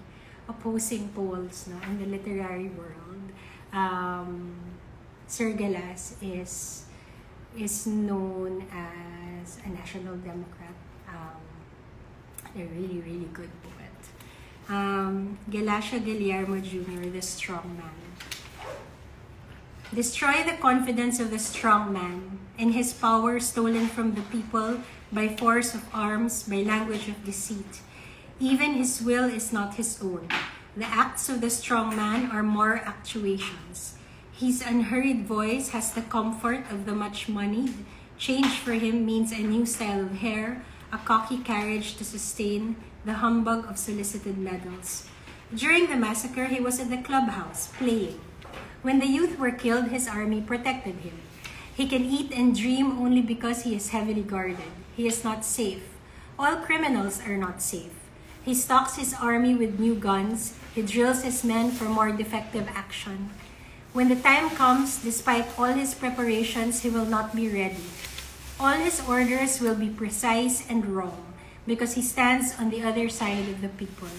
opposing poles, no, in the literary world. Sir Galas is known as a national democrat, a really, really good poet. Galacia Guillermo Jr., the strong man. Destroy the confidence of the strong man, and his power stolen from the people by force of arms, by language of deceit. Even his will is not his own. The acts of the strong man are more actuations. His unhurried voice has the comfort of the much-moneyed. Change for him means a new style of hair, a cocky carriage to sustain the humbug of solicited medals. During the massacre, he was at the clubhouse, playing. When the youth were killed, his army protected him. He can eat and dream only because he is heavily guarded. He is not safe. All criminals are not safe. He stocks his army with new guns. He drills his men for more defective action. When the time comes, despite all his preparations, he will not be ready. All his orders will be precise and wrong because he stands on the other side of the people.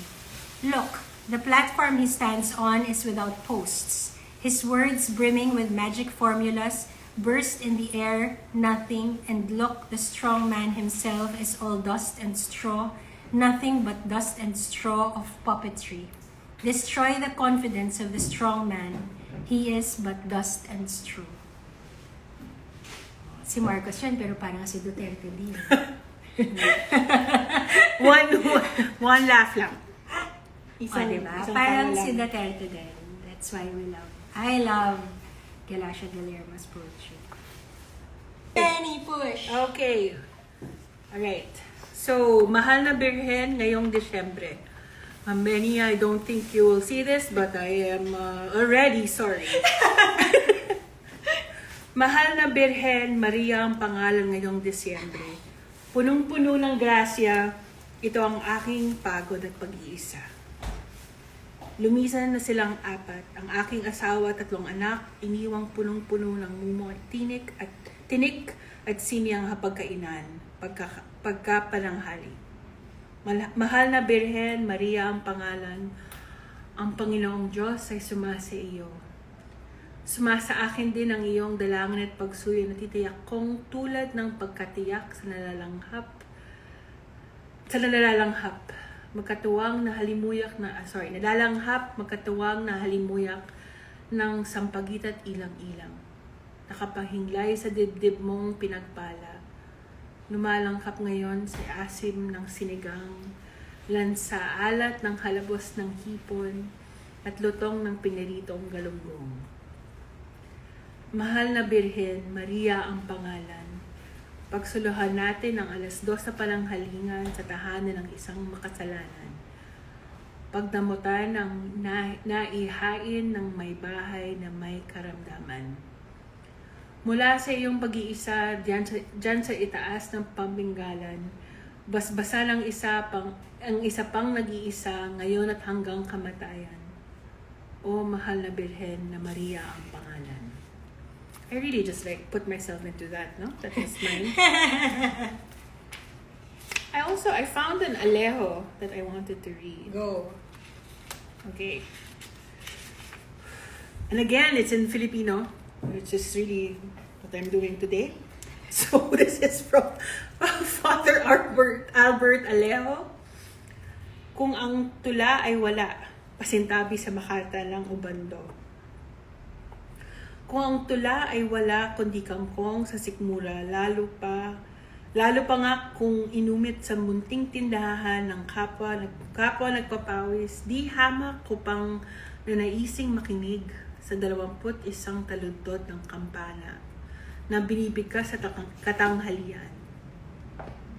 Look, the platform he stands on is without posts. His words, brimming with magic formulas, burst in the air, nothing, and look, the strong man himself is all dust and straw, nothing but dust and straw of puppetry. Destroy the confidence of the strong man. He is but dust and straw. Si Marcos yun, pero parang si Duterte din. one laugh lang. Diba? Parang si Duterte din. That's why I love Galacia Guillermo's poetry. Penny push! Okay. Alright. So, Mahal na Birhen ngayong Disyembre. Many, I don't think you will see this, but I am already sorry. Mahal na Birhen, Maria ang pangalan ngayong Disyembre. Punong-puno ng grasya, ito ang aking pagod at pag-iisa. Lumisan na silang apat, ang aking asawa at 3 anak, iniwang punong-puno ng mumo at tinik at siniyang hapagkainan, pagkapananghali. Mahal na Birhen, Maria ang pangalan, ang Panginoong Diyos ay sumasa iyo. Sumasa akin din ang iyong dalangin at pagsuyo na titiyak kong tulad ng pagkatiyak sa nalalanghap, nalalanghap, magkatuwang na halimuyak ng sampagit at ilang-ilang. Nakapahinglay sa dibdib mong pinagpala. Lumalangkap ngayon sa asim ng sinigang, lansa alat ng halabos ng hipon, at lutong ng piniritong galunggong. Mahal na Birhen, Maria ang pangalan. Pagsuluhan natin ang 2:00 na pananghalingan sa tahanan ng isang makasalanan. Pagdamutan ang naihain ng may bahay na may karamdaman. Mula sa iyong pag-iisa, dyan sa itaas ng pambinggalan, basbasan ang isa pang nag-iisa ngayon at hanggang kamatayan. O Mahal na Birhen na Maria ang pangalan. I really just put myself into that, no? That is mine. I found an Alejo that I wanted to read. Go. Okay. And again, it's in Filipino, which is really what I'm doing today. So this is from Father Albert Alejo. Kung ang tula ay wala, pasintabi sa makata lang ubando. Kung ang tula ay wala kundi kangkong sa sikmura, lalo pa nga kung inumit sa munting tindahan ng kapwa nagpapawis, di hamak ko pang nanaising makinig sa 21 taludtod ng kampana na binibigkas sa katanghalian.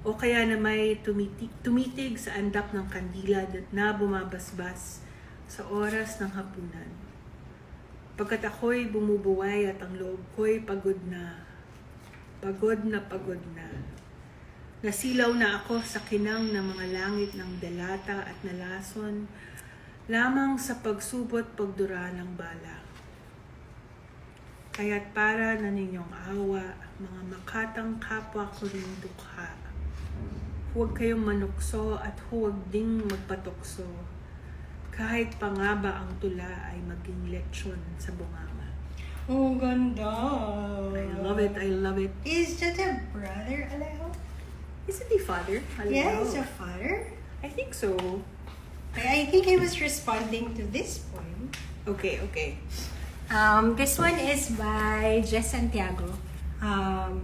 O kaya na may tumitig sa andap ng kandila na bumabasbas sa oras ng hapunan. Pagkat ako'y bumubuhay at ang loob ko'y pagod na. Nasilaw na ako sa kinang ng mga langit ng dalata at nalason lamang sa pagsubot pagdura ng bala. Kaya't para na ninyong awa, mga makatang kapwa ko rin dukha. Huwag kayong manukso at huwag ding magpatukso. Kahit pa nga ba ang tula ay maging lechon sa bunganga. Oh, ganda. I love it. Is that a brother, Alejo? Isn't he father? Yeah, he's a father. I think so. I think I was responding to this poem. Okay. This one is by Jess Santiago.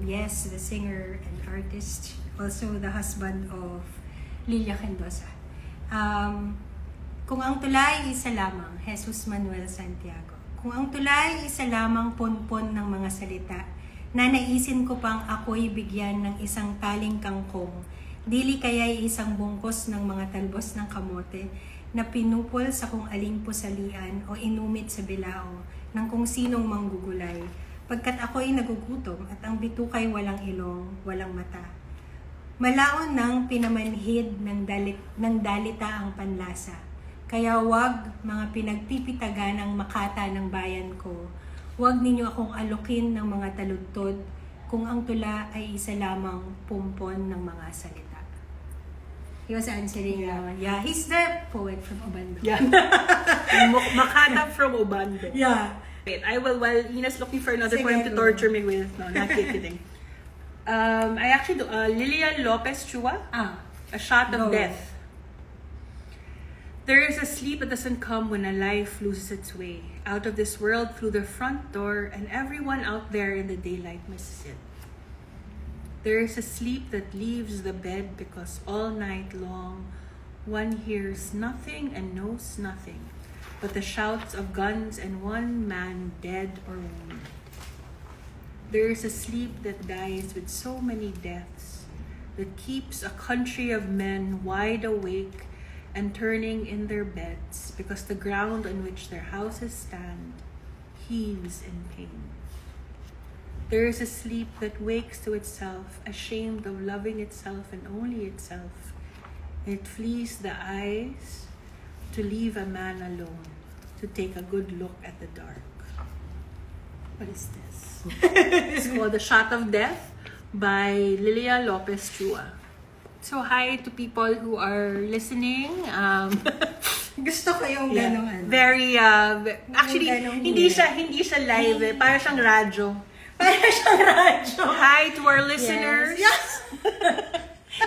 Yes, the singer and artist, also the husband of Lilia Mendoza. Kung ang tulay isa lamang, Jesus Manuel Santiago. Kung ang tulay isa lamang punpon ng mga salita, nanaisin ko pang ako'y bigyan ng isang taling kangkong, dili kaya'y isang bungkos ng mga talbos ng kamote, na pinupol sa kung aling pusalian o inumit sa bilao ng kung sinong manggugulay, pagkat ako'y nagugutom at ang bitukay walang ilong, walang mata. Malaon ng pinamanhid ng dalita ang panlasa. Kaya wag mga pinagpipitaga ng makata ng bayan ko. Wag ninyo akong alukin ng mga taludtod kung ang tula ay isa lamang pumpon ng mga salita. He was answering, he's the poet from Obando. Yeah. Makata from Obando. Yeah. Wait, I will, while Ina's looking for another poem to torture me with. No, not kidding. I actually do, Lilian Lopez Chua, A Shot of Death. There is a sleep that doesn't come when a life loses its way. Out of this world through the front door, and everyone out there in the daylight misses it. There is a sleep that leaves the bed because all night long one hears nothing and knows nothing but the shouts of guns and one man dead or wounded. There is a sleep that dies with so many deaths that keeps a country of men wide awake and turning in their beds because the ground on which their houses stand heaves in pain. There is a sleep that wakes to itself, ashamed of loving itself and only itself. It flees the eyes to leave a man alone, to take a good look at the dark. What is this? It's called The Shot of Death by Lilia Lopez Chua. So hi to people who are listening. Gusto ko yung ganong Very, actually, hindi siya live Para siyang radyo. Hi to our listeners. Yes.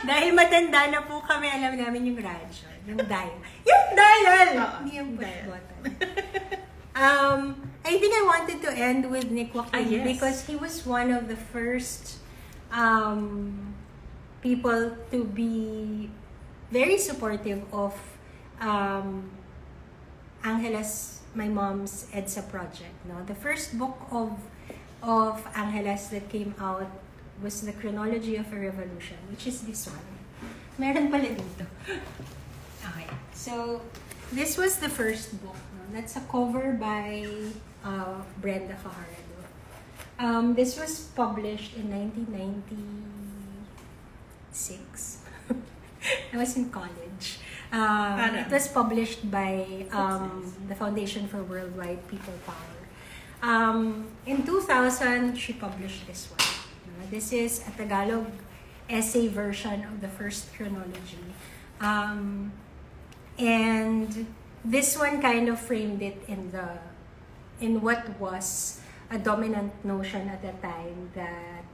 Dahil matanda na po kami, alam namin yung radyo. Yung dial. Yung dial! Hindi yung push button. I think I wanted to end with Nick Joaquin because he was one of the first people to be very supportive of Angelas, my mom's EDSA project. No? The first book of Angelas that came out was The Chronology of a Revolution, which is this one. Meron pala dito. Okay. So, this was the first book. No? That's a cover by Brenda Fajardo. This was published in 1996. I was in college. It was published by the Foundation for Worldwide People Power. In 2000, she published this one. This is a Tagalog essay version of the first chronology. And this one kind of framed it in what was a dominant notion at the time that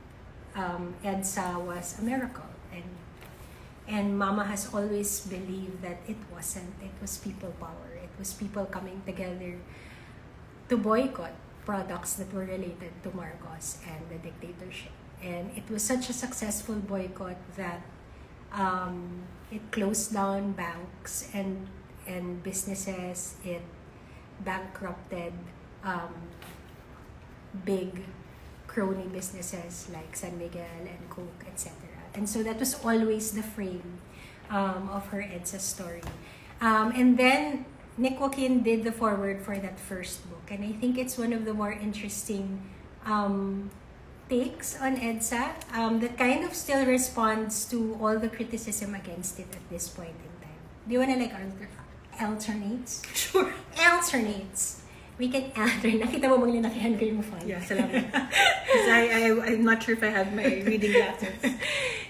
EDSA was a miracle. And Mama has always believed that it wasn't. It was people power. It was people coming together to boycott products that were related to Marcos and the dictatorship. And it was such a successful boycott that it closed down banks and businesses. It bankrupted big crony businesses like San Miguel and Coke, etc. And so that was always the frame of her EDSA story. And then Nick Joaquin did the foreword for that first book. And I think it's one of the more interesting takes on EDSA that kind of still responds to all the criticism against it at this point in time. Do you want to alternates? Sure. Alternates. We can alternate. Nakita mo bang linakihan ko yung font? Yeah, salamat. Because I'm not sure if I have my reading glasses.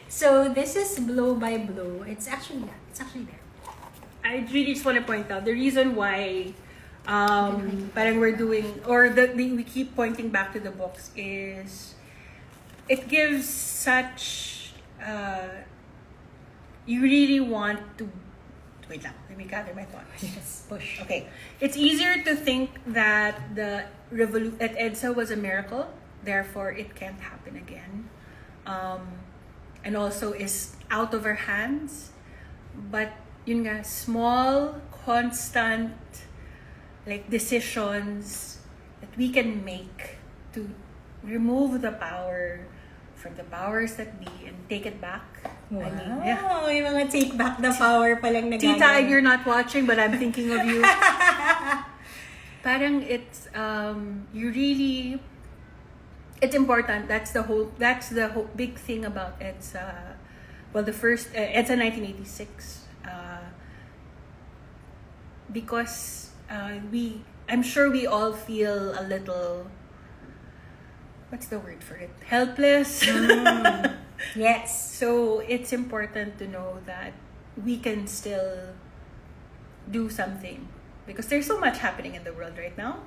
So this is Blow by Blow. It's actually there. I really just want to point out the reason why parang we're doing, or we keep pointing back to the books is it gives such, you really want to Wait lang, let me gather my thoughts. Yes, push. Okay, it's easier to think that that EDSA was a miracle, therefore it can't happen again, and also is out of our hands. But yun nga, small, constant, like decisions that we can make to remove the power from the powers that be and take it back. Wow. I mean, yeah. May mga take back the power palang nagagawa. Tita, you're not watching, but I'm thinking of you. Parang it's it's important. That's the whole big thing about EDSA. Well, the first EDSA 1986, because I'm sure we all feel a little, what's the word for it? Helpless. Yes. So it's important to know that we can still do something because there's so much happening in the world right now.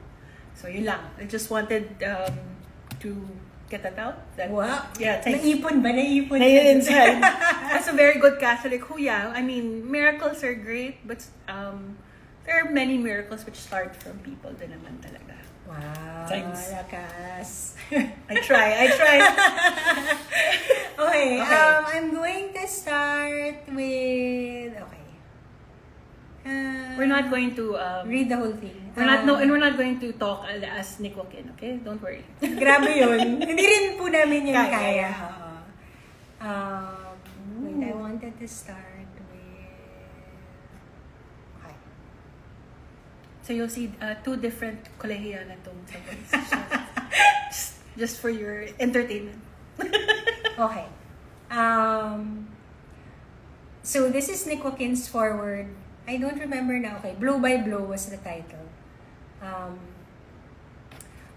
So yun lang. I just wanted to get that out. Wow. Yeah, thanks. Naipon ba? Naipon. Inside. As a very good Catholic, I mean, miracles are great, but there are many miracles which start from people din naman talaga. Wow. Thanks. Lakas. I try. Okay, Okay. I'm going to start with, We're not going to read the whole thing. we're not going to talk as Nick Joaquin, okay? Don't worry. Grabe yun. Hindi rin po namin yung Kaya. kaya. Wait, I wanted to start with... Okay. So you'll see two different kolehiya na tong sagot. Just for your entertainment. Okay. So this is Nick Joaquin's forward. I don't remember now. Okay, Blow by Blow was the title.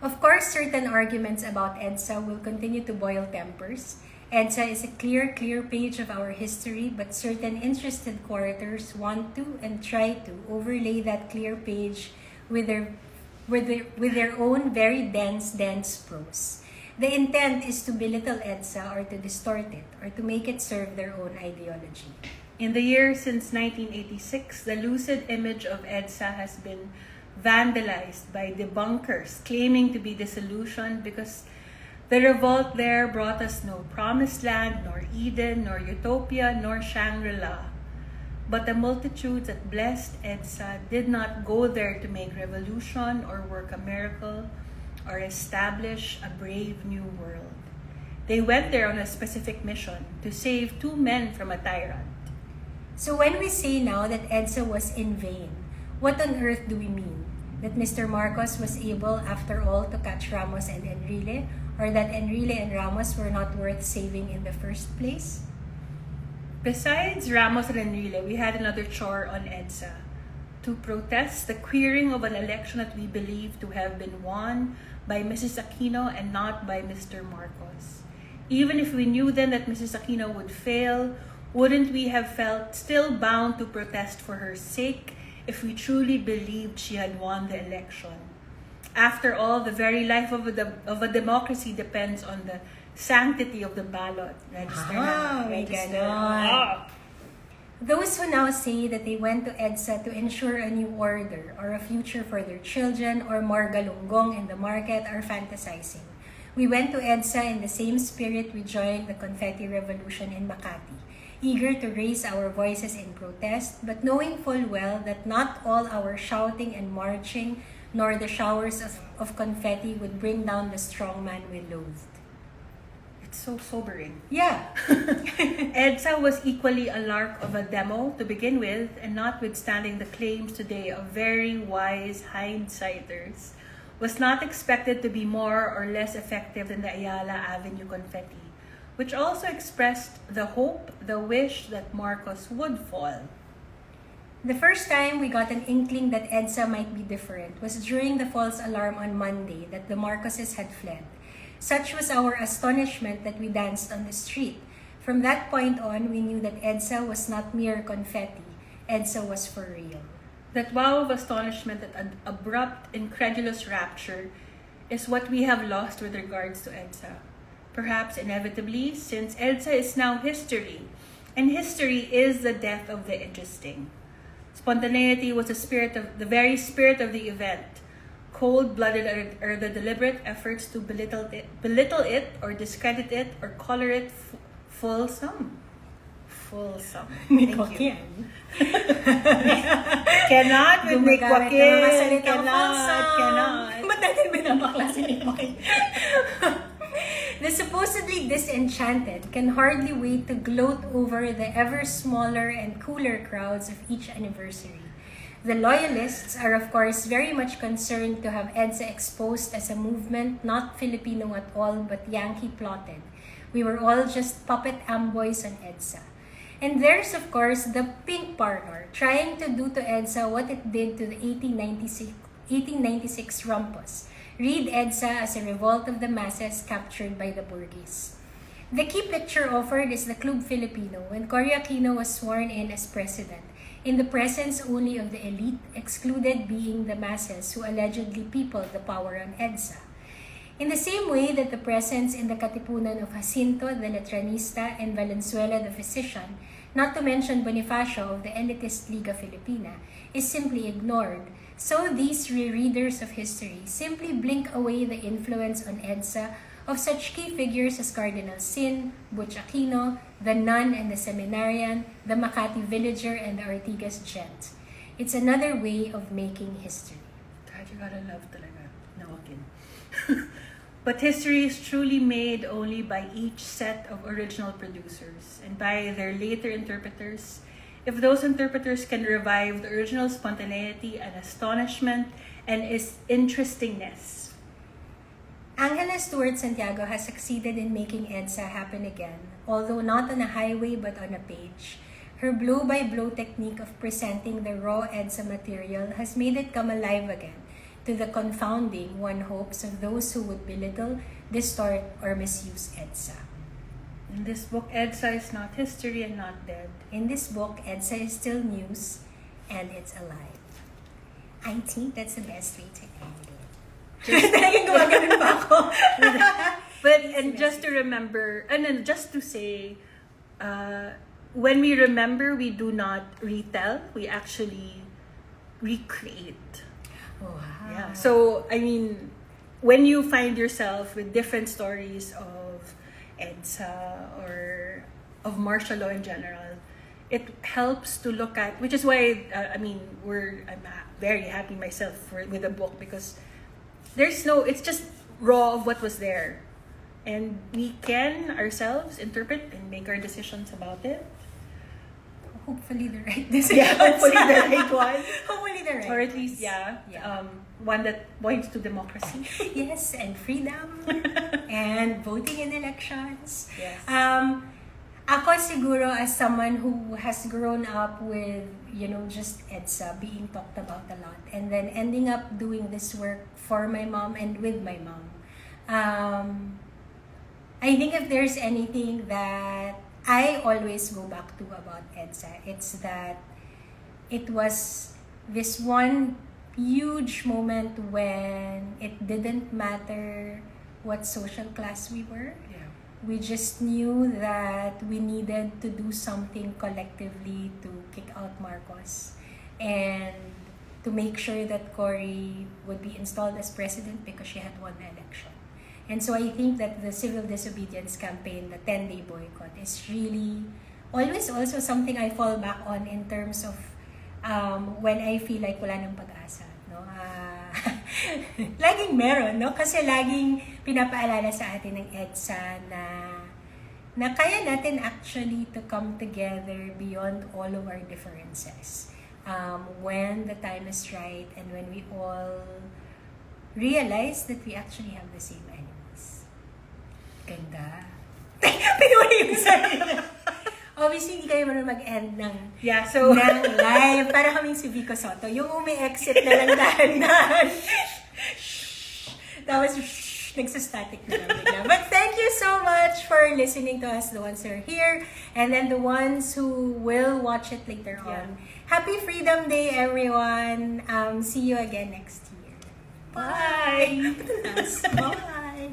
Of course, certain arguments about EDSA will continue to boil tempers. EDSA is a clear page of our history, but certain interested quarters want to and try to overlay that clear page with their own very dense prose. The intent is to belittle EDSA or to distort it or to make it serve their own ideology. In the years since 1986, the lucid image of EDSA has been vandalized by debunkers claiming to be disillusioned because the revolt there brought us no promised land, nor Eden, nor Utopia, nor Shangri-La. But the multitudes that blessed EDSA did not go there to make revolution or work a miracle or establish a brave new world. They went there on a specific mission to save two men from a tyrant. So when we say now that EDSA was in vain, what on earth do we mean? That Mr. Marcos was able, after all, to catch Ramos and Enrile? Or that Enrile and Ramos were not worth saving in the first place? Besides Ramos and Enrile, we had another chore on EDSA to protest the queering of an election that we believe to have been won by Mrs. Aquino and not by Mr. Marcos. Even if we knew then that Mrs. Aquino would fail, wouldn't we have felt still bound to protest for her sake if we truly believed she had won the election? After all, the very life of a democracy depends on the sanctity of the ballot. Register na. May Register. ganon. Those who now say that they went to EDSA to ensure a new order or a future for their children or more galunggong in the market are fantasizing. We went to EDSA in the same spirit we joined the confetti revolution in Makati, eager to raise our voices in protest, but knowing full well that not all our shouting and marching nor the showers of confetti would bring down the strongman we loathed. It's so sobering. Yeah. EDSA was equally a lark of a demo to begin with, and notwithstanding the claims today of very wise hindsighters, was not expected to be more or less effective than the Ayala Avenue confetti, which also expressed the hope, the wish that Marcos would fall. The first time we got an inkling that EDSA might be different was during the false alarm on Monday that the Marcoses had fled. Such was our astonishment that we danced on the street. From that point on, we knew that EDSA was not mere confetti. EDSA was for real. That wow of astonishment, that abrupt, incredulous rapture, is what we have lost with regards to EDSA. Perhaps inevitably, since EDSA is now history, and history is the death of the interesting. Spontaneity was the very spirit of the event. Cold-blooded are the deliberate efforts to belittle it or discredit it or color it fulsome. Fulsome. Nick Thank you. Joaquin. Cannot with Nick Gumagamit ng mga Joaquin. salitang Cannot. fulsome. Ba't natin binabakla si Nick Joaquin? The supposedly disenchanted can hardly wait to gloat over the ever smaller and cooler crowds of each anniversary. The loyalists are of course very much concerned to have EDSA exposed as a movement not Filipino at all but Yankee plotted. We were all just puppet amboys on EDSA. And there's of course the pink parlor trying to do to EDSA what it did to the 1896 rumpus. Read EDSA as a revolt of the masses captured by the Burgess. The key picture offered is the Club Filipino when Cory Aquino was sworn in as president, in the presence only of the elite, excluded being the masses who allegedly peopled the power on EDSA. In the same way that the presence in the Katipunan of Jacinto, the Letranista, and Valenzuela, the physician, not to mention Bonifacio of the elitist Liga Filipina, is simply ignored, so these rereaders of history simply blink away the influence on EDSA of such key figures as Cardinal Sin, Butch Aquino, the nun and the seminarian, the Makati villager, and the Ortigas gent. It's another way of making history. God, you gotta love talaga. No, okay. But history is truly made only by each set of original producers and by their later interpreters. If those interpreters can revive the original spontaneity and astonishment and its interestingness. Angela Stuart Santiago has succeeded in making EDSA happen again, although not on a highway but on a page. Her blow-by-blow technique of presenting the raw EDSA material has made it come alive again, to the confounding, one hopes, of those who would belittle, distort, or misuse EDSA. In this book, EDSA is not history and not dead. In this book, EDSA is still news, and it's alive. I think that's the best way to end it. Talagang gumagano'n pa ako. But, and just to remember, and then just to say, when we remember, we do not retell, we actually recreate. Wow. Yeah. So, I mean, when you find yourself with different stories of EDSA or of martial law in general, it helps to look at, which is why, I'm very happy myself with the book, because it's just raw of what was there. And we can ourselves interpret and make our decisions about it. Hopefully the right decision. Yeah, hopefully the right one. Hopefully the right Or at one. least, one that points to democracy. Yes, and freedom. And voting in elections. Yes. Ako siguro as someone who has grown up with, just EDSA being talked about a lot, and then ending up doing this work for my mom and with my mom. I think if there's anything that I always go back to about EDSA, it's that it was this one huge moment when it didn't matter what social class we were. Yeah. We just knew that we needed to do something collectively to kick out Marcos and to make sure that Cory would be installed as president because she had won the election. And so I think that the civil disobedience campaign, the 10-day boycott, is really always also something I fall back on in terms of when I feel like wala nang pag-asa. No? Laging meron, no? Kasi laging pinapaalala sa atin ng EDSA na kaya natin actually to come together beyond all of our differences. When the time is right and when we all realize that we actually have the same enemies. Ganda. Pinuwi yung sarili. Obviously, hindi kayo marunong mag-end ng live. Para kaming si Vico Soto. Yung umi-exit na lang dahan-dahan. Tapos, nagsastatic na lang bigla. But thank you so much for listening to us, the ones who are here, and then the ones who will watch it later on. Happy Freedom Day, everyone. See you again next year. Bye! Bye!